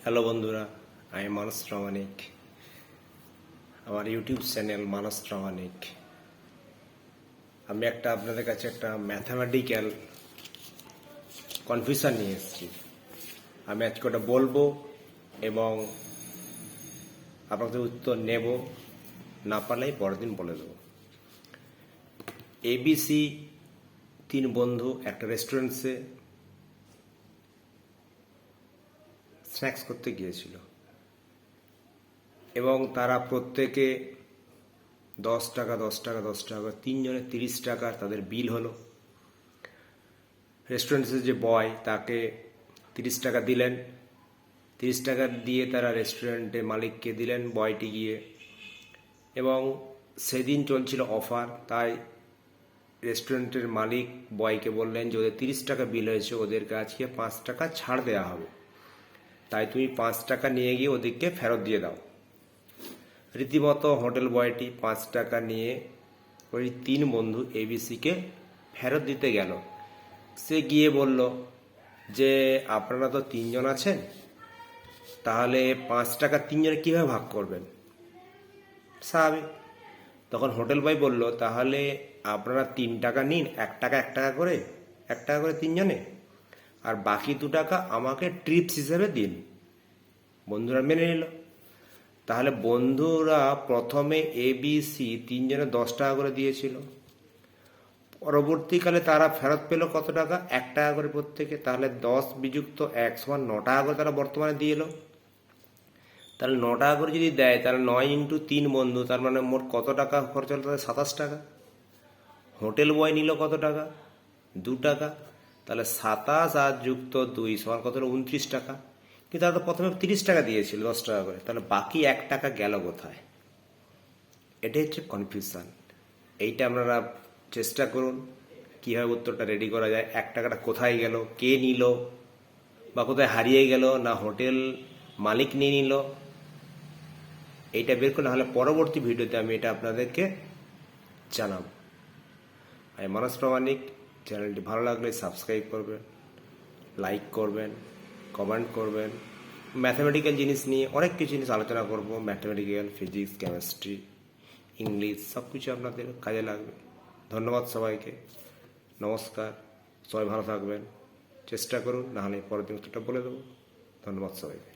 Hello বন্ধুরা, আমি মানস প্রামাণিক। আমার ইউটিউব চ্যানেল মানস প্রামাণিক। আমি আপনাদের কাছে একটা ম্যাথামেটিক্যাল কনফিউশন নিয়ে এসেছি। আমি আজকে ওটা বলবো এবং আপনাদের উত্তর নেব, না পারলেই পরের দিন বলে দেবো। এবিসি 3 বন্ধু একটা রেস্টুরেন্টসে স্ন্যাক্স করতে গিয়েছিল এবং তারা প্রত্যেকে 10 টাকা 3 জনে 30 টাকা তাদের বিল হলো। রেস্টুরেন্টের যে বয় তাকে 30 টাকা দিলেন। 30 টাকা দিয়ে তারা রেস্টুরেন্টের মালিককে দিলেন, বয়টি গিয়ে। এবং সেদিন চলছিল অফার, তাই রেস্টুরেন্টের মালিক বয়কে বললেন যে ওদের 30 টাকা বিল হয়েছে, ওদেরকে আজকে 5 টাকা ছাড় দেওয়া হবে, তাই তুমি 5 টাকা নিয়ে গিয়ে ওদেরকে ফেরত দিয়ে দাও। রীতিমতো হোটেল বয়টি 5 টাকা নিয়ে ওই 3 বন্ধু এবিসিকে ফেরত দিতে গেল। সে গিয়ে বলল যে আপনারা তো 3 জন আছেন, তাহলে 5 টাকা 3 জনে কীভাবে ভাগ করবেন? স্বাভাবিক। তখন হোটেল বয় বলল, তাহলে আপনারা 3 টাকা নিন, 1 টাকা করে 3 জনে, আর বাকি 2 টাকা আমাকে ট্রিপস হিসেবে দিন। বন্ধুরা মেনে নিল। তাহলে বন্ধুরা প্রথমে এবিসি 3 জনে 10 টাকা করে দিয়েছিল, পরবর্তীকালে তারা ফেরত পেল কত টাকা? 1 টাকা করে প্রত্যেকে। তাহলে 10 বিযুক্ত 1 সমান 9 টাকা করে তারা বর্তমানে দিয়ে এলো। তাহলে 9 টাকা করে যদি দেয়, তাহলে 9 ইন্টু 3 বন্ধু, তার মানে মোট কত টাকা খরচ হলো? তাদের 27 টাকা। হোটেল বয় নিল কত টাকা? 2 টাকা। তাহলে 27 আর যুক্ত 2 সমান কত হলো? 29 টাকা। কিন্তু তারা তো প্রথমে 30 টাকা দিয়েছিল 10 টাকা করে, তাহলে বাকি 1 টাকা গেল কোথায়? এটাই হচ্ছে কনফিউশন। এইটা আপনারা চেষ্টা করুন কীভাবে উত্তরটা রেডি করা যায়। 1 টাকাটা কোথায় গেল, কে নিল, বা কোথায় হারিয়ে গেল, না হোটেল মালিক নিয়ে নিল, এইটা বের করে, নাহলে পরবর্তী ভিডিওতে আমি এটা আপনাদেরকে জানাবো। আমি মানস প্রামাণিক। চ্যানেলটি ভালো লাগলে সাবস্ক্রাইব করবেন, লাইক করবেন, কমেন্ট করবেন। ম্যাথামেটিক্যাল জিনিস নিয়ে অনেক কিছু জিনিস আলোচনা করব। ম্যাথামেটিক্যাল, ফিজিক্স, কেমিস্ট্রি, ইংলিশ, সব কিছু আপনাদের কাজে লাগবে। ধন্যবাদ সবাইকে। নমস্কার। সবাই ভালো থাকবেন। চেষ্টা করুন, নাহলে পরের দিন উত্তরটা বলে দেবো। ধন্যবাদ সবাইকে।